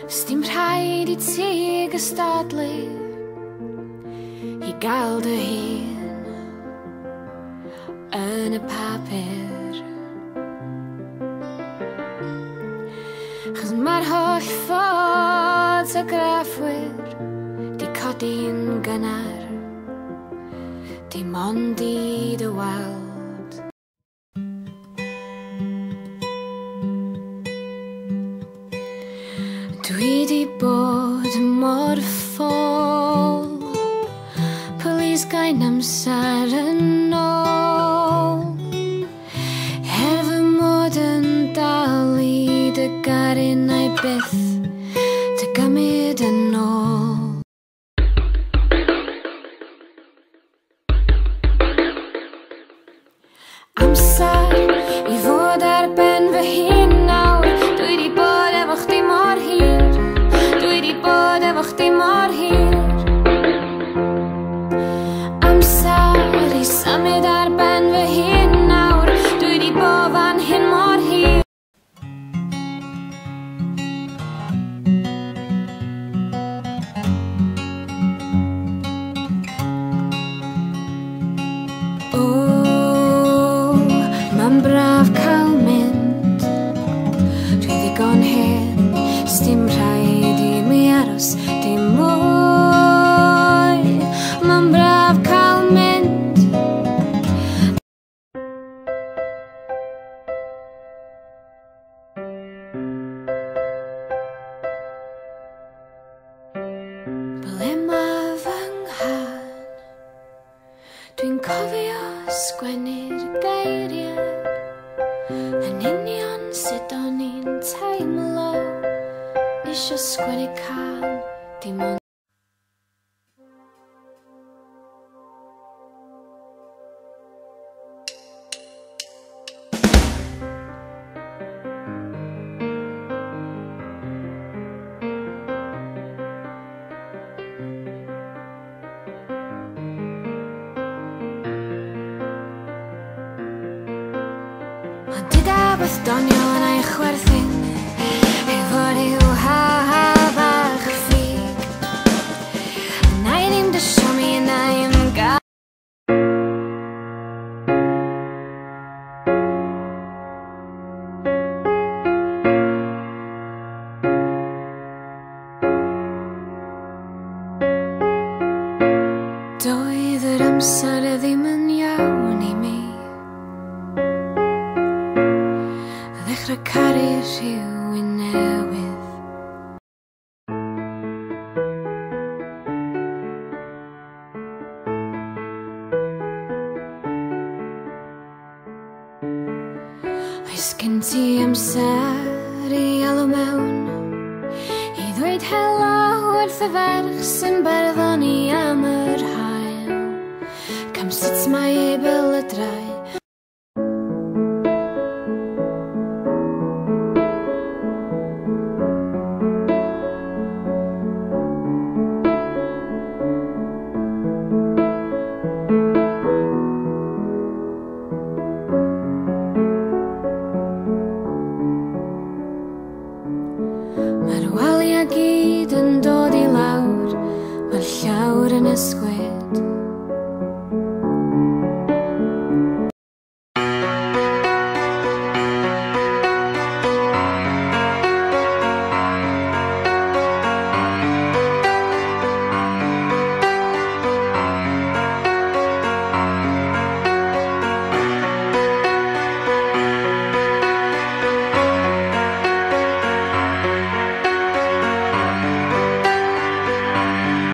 Sdim rhaid I ti gystadlu I gael dy hun yn y papur, chos mae'r holl ffotograffwyr di codi'n gynnar, dim ond I dy weld. Dwi di bod mor ffôl, police gain amser yn ôl, fy mod yn dal I dy garin a'i byth dy gymryd yn ôl. Amser I fod ar ben fy hun nawr, dwi di bod efo chdi mor hir, dwi di bod efo chdi mor hir. Amser I symud ar ben fy hun nawr, dwi di bod fan hyn mor hir. Ma'n braf cael mynd, dwi ddigon hen, sdim rhaid I mi aros dim mwy. Ma'n braf cael mynd. Ble ma' fy nghan, dwi'n cofio sgwennu'r geiriau yn union sut o'n i'n teimlo, isio sgwennu can dim ond. Beth donio yn ei chwerthin, efo rhyw haf bach y ffug, na I ddim dysio mi na I'm gael. Doedd yr amser ddim yn iawn I mi, ddechrau caru rhywun newydd. Oes gen ti amser I alw mewn, I ddweud helo wrth y ferch sy'n barddoni am yr hael, cam sut mae ei belydrau. Mae'r waliau gyd yn dod I lawr, mae'r llawr yn ysgwyd,